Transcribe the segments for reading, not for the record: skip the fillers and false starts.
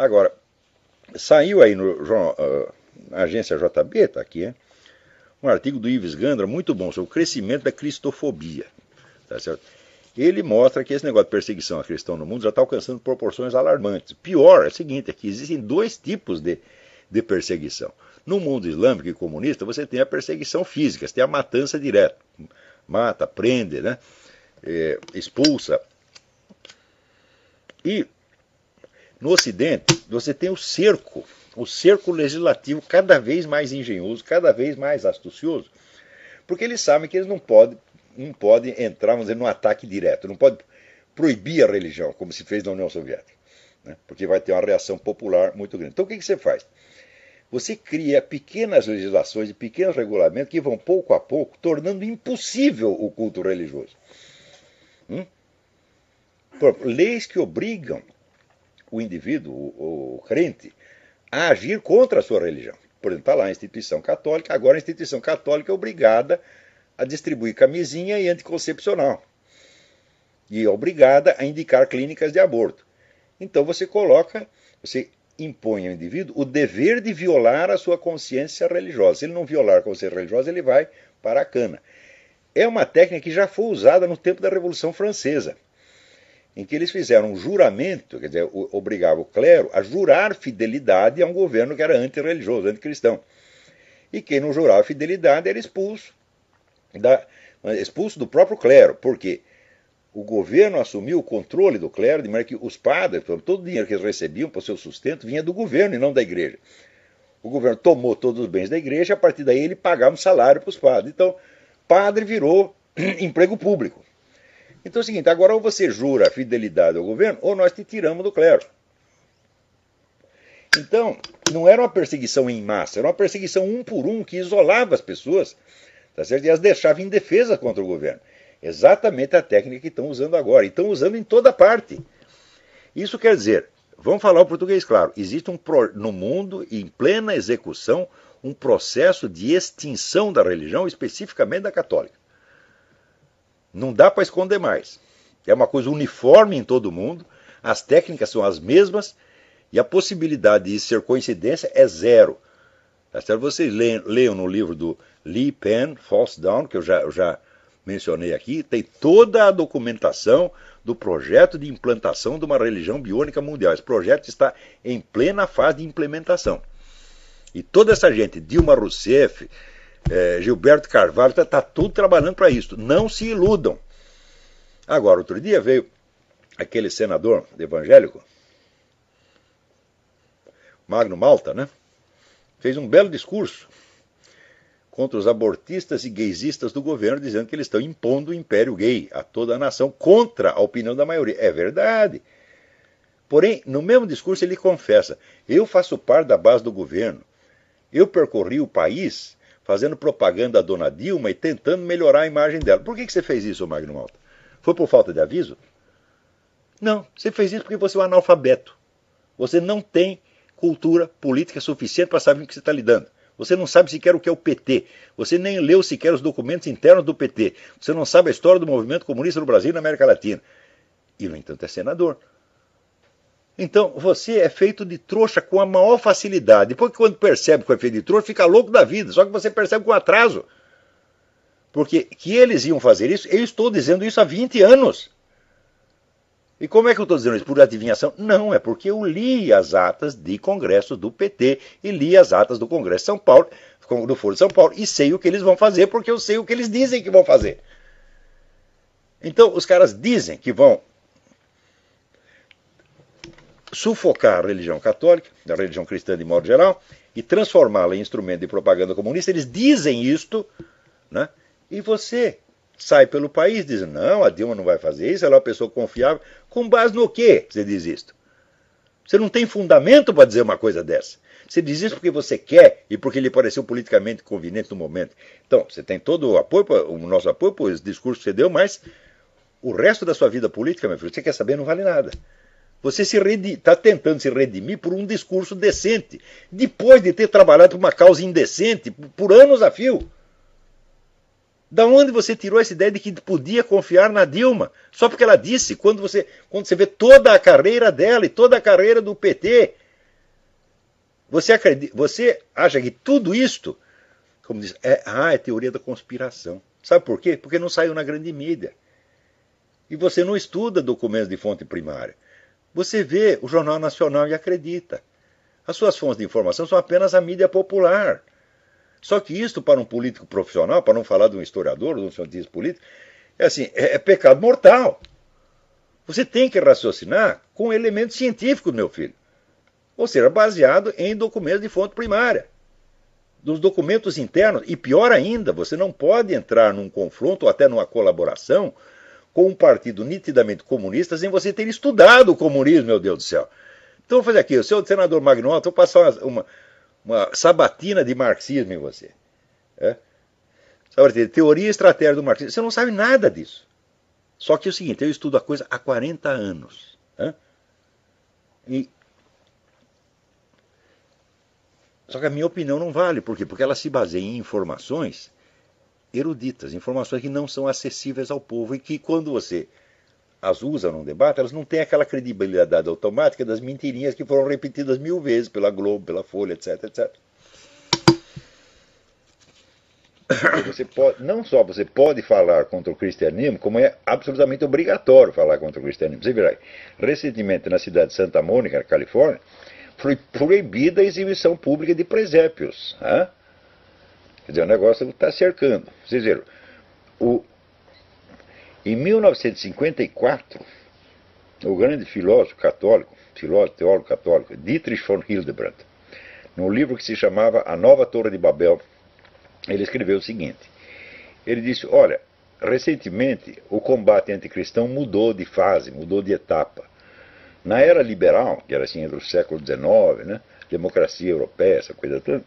Agora, saiu aí na agência JB, está aqui, um artigo do Ives Gandra muito bom sobre o crescimento da cristofobia. Tá certo? Ele mostra que esse negócio de perseguição a cristão no mundo já está alcançando proporções alarmantes. Pior é o seguinte, é que existem dois tipos de perseguição. No mundo islâmico e comunista, você tem a perseguição física, você tem a matança direta. Mata, prende, né? Expulsa. E no Ocidente, você tem o cerco legislativo cada vez mais engenhoso, cada vez mais astucioso, porque eles sabem que eles não podem entrar, vamos dizer, num ataque direto, não pode proibir a religião, como se fez na União Soviética, né? Porque vai ter uma reação popular muito grande. Então o que você faz? Você cria pequenas legislações e pequenos regulamentos que vão pouco a pouco tornando impossível o culto religioso. Leis que obrigam o indivíduo, o crente, a agir contra a sua religião. Por exemplo, está lá a instituição católica, agora a instituição católica é obrigada a distribuir camisinha e anticoncepcional. E é obrigada a indicar clínicas de aborto. Então você impõe ao indivíduo o dever de violar a sua consciência religiosa. Se ele não violar a consciência religiosa, ele vai para a cana. É uma técnica que já foi usada no tempo da Revolução Francesa, em que eles fizeram um juramento, quer dizer, obrigava o clero a jurar fidelidade a um governo que era antirreligioso, anticristão. E quem não jurava fidelidade era expulso do próprio clero. Por quê? O governo assumiu o controle do clero, de maneira que os padres, todo o dinheiro que eles recebiam para o seu sustento, vinha do governo e não da igreja. O governo tomou todos os bens da igreja, e a partir daí ele pagava um salário para os padres. Então, padre virou emprego público. Então é o seguinte, agora ou você jura fidelidade ao governo, ou nós te tiramos do clero. Então, não era uma perseguição em massa, era uma perseguição um por um, que isolava as pessoas, tá certo? E as deixava indefesas contra o governo. Exatamente a técnica que estão usando agora. E estão usando em toda parte. Isso quer dizer, vamos falar o português claro, existe no mundo, em plena execução, um processo de extinção da religião, especificamente da católica. Não dá para esconder mais. É uma coisa uniforme em todo o mundo, as técnicas são as mesmas e a possibilidade de isso ser coincidência é zero. Tá certo? Vocês leiam no livro do Lee Penn, False Dawn, que eu já mencionei aqui, tem toda a documentação do projeto de implantação de uma religião biônica mundial. Esse projeto está em plena fase de implementação. E toda essa gente, Dilma Rousseff, Gilberto Carvalho, está tudo trabalhando para isso. Não se iludam. Agora, outro dia veio aquele senador evangélico, Magno Malta, né? Fez um belo discurso contra os abortistas e gaysistas do governo, dizendo que eles estão impondo o império gay a toda a nação contra a opinião da maioria. É verdade. Porém, no mesmo discurso ele confessa, eu faço parte da base do governo, eu percorri o país fazendo propaganda à dona Dilma e tentando melhorar a imagem dela. Por que você fez isso, Magno Malta? Foi por falta de aviso? Não, você fez isso porque você é um analfabeto. Você não tem cultura política suficiente para saber com o que você está lidando. Você não sabe sequer o que é o PT. Você nem leu sequer os documentos internos do PT. Você não sabe a história do movimento comunista no Brasil e na América Latina. E, no entanto, é senador. Então, você é feito de trouxa com a maior facilidade. Depois que quando percebe que é feito de trouxa, fica louco da vida. Só que você percebe com atraso. Porque que eles iam fazer isso, eu estou dizendo isso há 20 anos. E como é que eu estou dizendo isso? Por adivinhação? Não, é porque eu li as atas de congresso do PT e li as atas do Congresso de São Paulo, do Foro de São Paulo, e sei o que eles vão fazer porque eu sei o que eles dizem que vão fazer. Então, os caras dizem que vão sufocar a religião católica, a religião cristã de modo geral, e transformá-la em instrumento de propaganda comunista. Eles dizem isto, né? E você sai pelo país dizendo, não, a Dilma não vai fazer isso, ela é uma pessoa confiável. Com base no quê você diz isto? Você não tem fundamento para dizer uma coisa dessa. Você diz isso porque você quer e porque lhe pareceu politicamente conveniente no momento. Então, você tem todo o apoio, o nosso apoio por esse discurso que você deu, mas o resto da sua vida política, meu filho, você quer saber, não vale nada. Você está tentando se redimir por um discurso decente, depois de ter trabalhado por uma causa indecente por anos a fio. Da onde você tirou essa ideia de que podia confiar na Dilma? Só porque ela disse, quando você vê toda a carreira dela e toda a carreira do PT, Você acha que tudo isto, como diz, é teoria da conspiração. Sabe por quê? Porque não saiu na grande mídia. E você não estuda documentos de fonte primária. Você vê o Jornal Nacional e acredita. As suas fontes de informação são apenas a mídia popular. Só que isto, para um político profissional, para não falar de um historiador, de um cientista político, é pecado mortal. Você tem que raciocinar com elementos científicos, meu filho. Ou seja, baseado em documentos de fonte primária. Dos documentos internos. E pior ainda, você não pode entrar num confronto ou até numa colaboração com um partido nitidamente comunista sem você ter estudado o comunismo, meu Deus do céu. Então vou fazer aqui, o seu senador Magnota, vou passar uma sabatina de marxismo em você. Sabe, teoria e estratégia do marxismo. Você não sabe nada disso. Só que é o seguinte, eu estudo a coisa há 40 anos. Só que a minha opinião não vale. Por quê? Porque ela se baseia em informações eruditas, informações que não são acessíveis ao povo e que quando você as usa num debate, elas não têm aquela credibilidade automática das mentirinhas que foram repetidas 1000 vezes pela Globo, pela Folha, etc, etc. Não só você pode falar contra o cristianismo, como é absolutamente obrigatório falar contra o cristianismo. Você verá, recentemente na cidade de Santa Mônica, na Califórnia, foi proibida a exibição pública de presépios. Quer dizer, o negócio está cercando. Vocês viram, em 1954, o grande filósofo teólogo católico, Dietrich von Hildebrand, num livro que se chamava A Nova Torre de Babel, ele escreveu o seguinte. Ele disse, olha, recentemente o combate anticristão mudou de fase, mudou de etapa. Na era liberal, que era assim do século XIX, né, democracia europeia, essa coisa toda,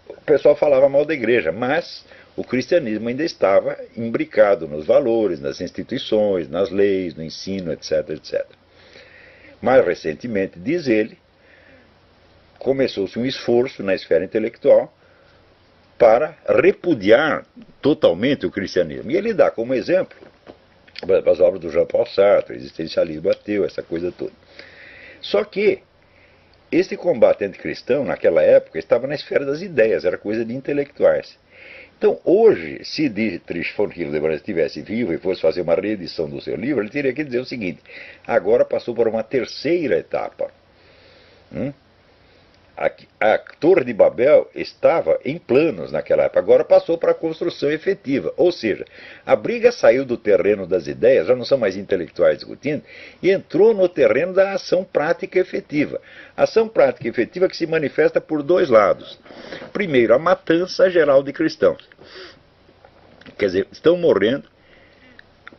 o pessoal falava mal da igreja, mas o cristianismo ainda estava imbricado nos valores, nas instituições, nas leis, no ensino, etc, etc. Mais recentemente, diz ele, começou-se um esforço na esfera intelectual para repudiar totalmente o cristianismo. E ele dá como exemplo as obras do Jean-Paul Sartre, existencialismo ateu, essa coisa toda. Só que esse combate anticristão, naquela época, estava na esfera das ideias, era coisa de intelectuais. Então, hoje, se Dietrich von Hildebrand estivesse vivo e fosse fazer uma reedição do seu livro, ele teria que dizer o seguinte, agora passou por uma terceira etapa. A Torre de Babel estava em planos naquela época, agora passou para a construção efetiva. Ou seja, a briga saiu do terreno das ideias, já não são mais intelectuais discutindo, e entrou no terreno da ação prática efetiva. Ação prática efetiva que se manifesta por dois lados. Primeiro, a matança geral de cristãos. Quer dizer, estão morrendo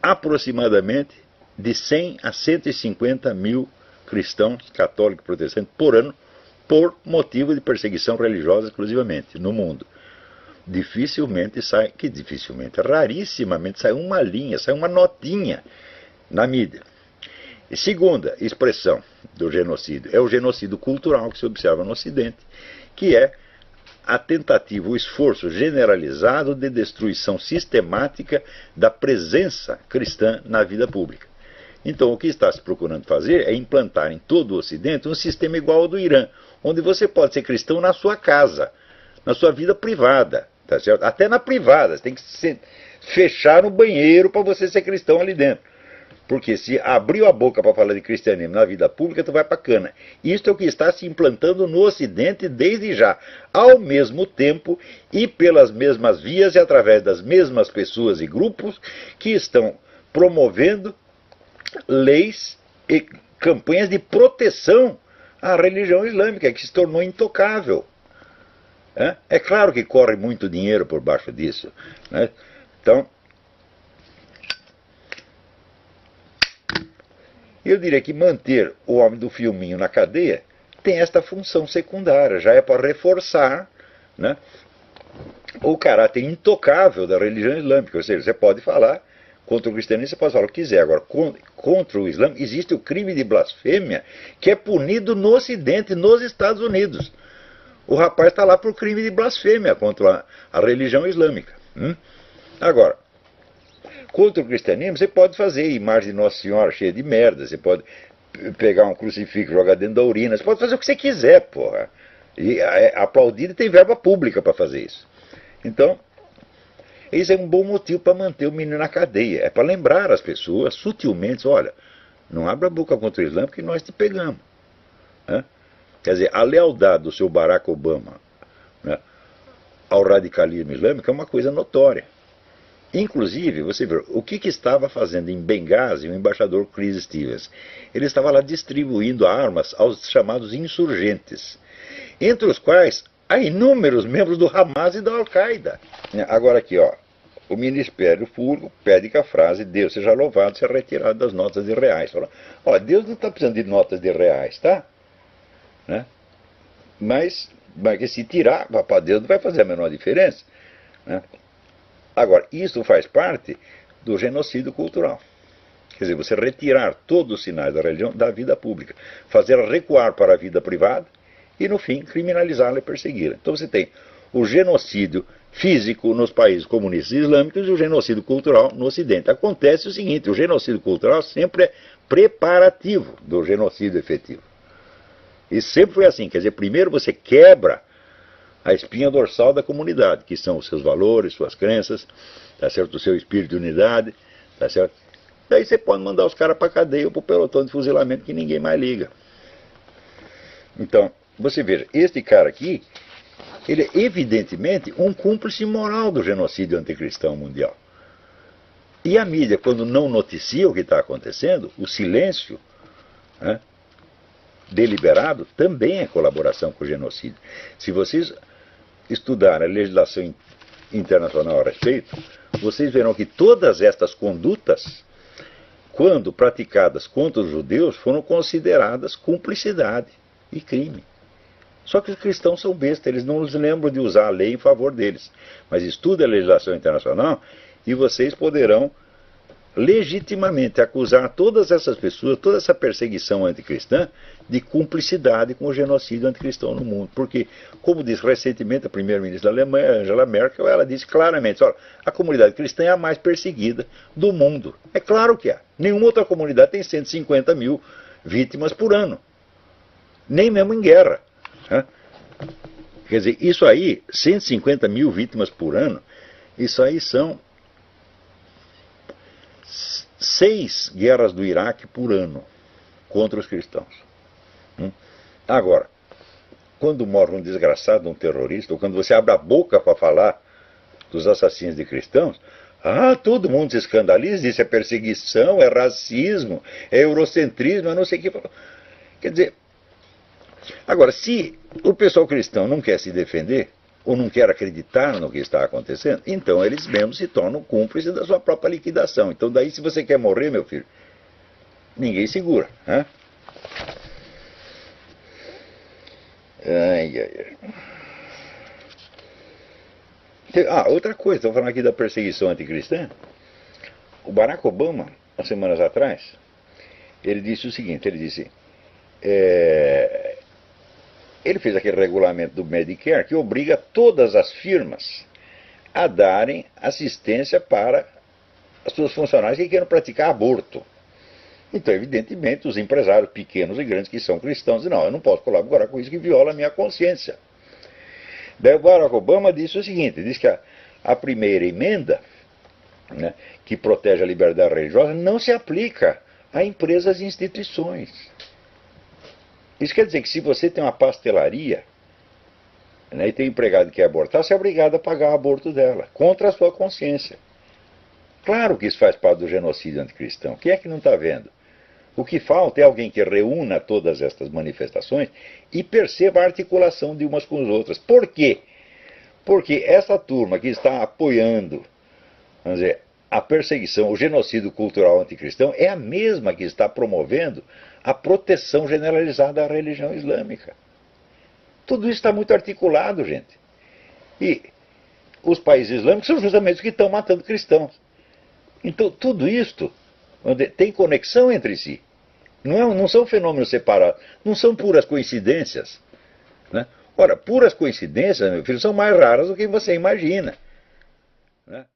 aproximadamente de 100 a 150 mil cristãos católicos e protestantes por ano, por motivo de perseguição religiosa exclusivamente, no mundo. Rarissimamente sai uma linha, sai uma notinha na mídia. E segunda expressão do genocídio é o genocídio cultural que se observa no Ocidente, que é a tentativa, o esforço generalizado de destruição sistemática da presença cristã na vida pública. Então, o que está se procurando fazer é implantar em todo o Ocidente um sistema igual ao do Irã, onde você pode ser cristão na sua casa, na sua vida privada, tá certo? Até na privada, você tem que fechar no banheiro para você ser cristão ali dentro. Porque se abriu a boca para falar de cristianismo na vida pública, tu vai para cana. Isto é o que está se implantando no Ocidente desde já, ao mesmo tempo e pelas mesmas vias e através das mesmas pessoas e grupos que estão promovendo leis e campanhas de proteção à religião islâmica, que se tornou intocável. É claro que corre muito dinheiro por baixo disso, né? Então, eu diria que manter o homem do filminho na cadeia tem esta função secundária, já é para reforçar, né, o caráter intocável da religião islâmica. Ou seja, você pode falar contra o cristianismo, você pode falar o que quiser. Agora, contra o Islã, existe o crime de blasfêmia que é punido no Ocidente, nos Estados Unidos. O rapaz está lá por crime de blasfêmia contra a religião islâmica. Agora, contra o cristianismo, você pode fazer imagem de Nossa Senhora cheia de merda, você pode pegar um crucifixo e jogar dentro da urina. Você pode fazer o que você quiser, porra. E é aplaudido e tem verba pública para fazer isso. Então, esse é um bom motivo para manter o menino na cadeia. É para lembrar as pessoas, sutilmente, olha, não abra a boca contra o Islã porque nós te pegamos. Né? Quer dizer, a lealdade do seu Barack Obama, né, ao radicalismo islâmico é uma coisa notória. Inclusive, você vê, o que estava fazendo em Benghazi o embaixador Chris Stevens? Ele estava lá distribuindo armas aos chamados insurgentes, entre os quais há inúmeros membros do Hamas e da Al-Qaeda. Agora aqui, ó, o Ministério Público pede que a frase Deus seja louvado seja retirada das notas de reais. Fala, ó, Deus não está precisando de notas de reais, tá? Né? Mas que se tirar, para Deus não vai fazer a menor diferença. Né? Agora, isso faz parte do genocídio cultural. Quer dizer, você retirar todos os sinais da religião da vida pública, fazê-la recuar para a vida privada e, no fim, criminalizá-la e persegui-la. Então você tem o genocídio físico nos países comunistas e islâmicos e o genocídio cultural no Ocidente. Acontece o seguinte, o genocídio cultural sempre é preparativo do genocídio efetivo. E sempre foi assim, quer dizer, primeiro você quebra a espinha dorsal da comunidade, que são os seus valores, suas crenças, tá certo? O seu espírito de unidade, tá certo? Daí você pode mandar os caras para a cadeia ou para o pelotão de fuzilamento que ninguém mais liga. Então, você veja, este cara aqui, ele é evidentemente um cúmplice moral do genocídio anticristão mundial. E a mídia, quando não noticia o que está acontecendo, o silêncio, né, deliberado, também é colaboração com o genocídio. Se vocês estudarem a legislação internacional a respeito, vocês verão que todas estas condutas, quando praticadas contra os judeus, foram consideradas cumplicidade e crime. Só que os cristãos são bestas, eles não se lembram de usar a lei em favor deles. Mas estude a legislação internacional e vocês poderão legitimamente acusar todas essas pessoas, toda essa perseguição anticristã, de cumplicidade com o genocídio anticristão no mundo. Porque, como disse recentemente a primeira-ministra da Alemanha, Angela Merkel, ela disse claramente, olha, a comunidade cristã é a mais perseguida do mundo. É claro que há. Nenhuma outra comunidade tem 150 mil vítimas por ano. Nem mesmo em guerra. Né? Quer dizer, isso aí, 150 mil vítimas por ano, isso aí são 6 guerras do Iraque por ano contra os cristãos. Agora, quando morre um desgraçado, um terrorista, ou quando você abre a boca para falar dos assassinos de cristãos, todo mundo se escandaliza, isso é perseguição, é racismo, é eurocentrismo, é não sei o que. Quer dizer, agora, se o pessoal cristão não quer se defender, ou não quer acreditar no que está acontecendo, então eles mesmos se tornam cúmplices da sua própria liquidação. Então daí, se você quer morrer, meu filho, ninguém segura. Né? Outra coisa, estou falando aqui da perseguição anticristã. O Barack Obama, há semanas atrás, ele disse o seguinte, ele disse... Ele fez aquele regulamento do Medicare que obriga todas as firmas a darem assistência para as suas funcionárias que queiram praticar aborto. Então, evidentemente, os empresários pequenos e grandes que são cristãos dizem, não, eu não posso colaborar com isso que viola a minha consciência. Daí o Barack Obama disse o seguinte, disse que a primeira emenda, né, que protege a liberdade religiosa, não se aplica a empresas e instituições. Isso quer dizer que se você tem uma pastelaria, né, e tem um empregado que quer abortar, você é obrigado a pagar o aborto dela, contra a sua consciência. Claro que isso faz parte do genocídio anticristão. Quem é que não está vendo? O que falta é alguém que reúna todas estas manifestações e perceba a articulação de umas com as outras. Por quê? Porque essa turma que está apoiando, vamos dizer, a perseguição, o genocídio cultural anticristão, é a mesma que está promovendo a proteção generalizada à religião islâmica. Tudo isso está muito articulado, gente. E os países islâmicos são justamente os que estão matando cristãos. Então, tudo isto tem conexão entre si. Não são fenômenos separados. Não são puras coincidências. Né? Ora, puras coincidências, meu filho, são mais raras do que você imagina. Né?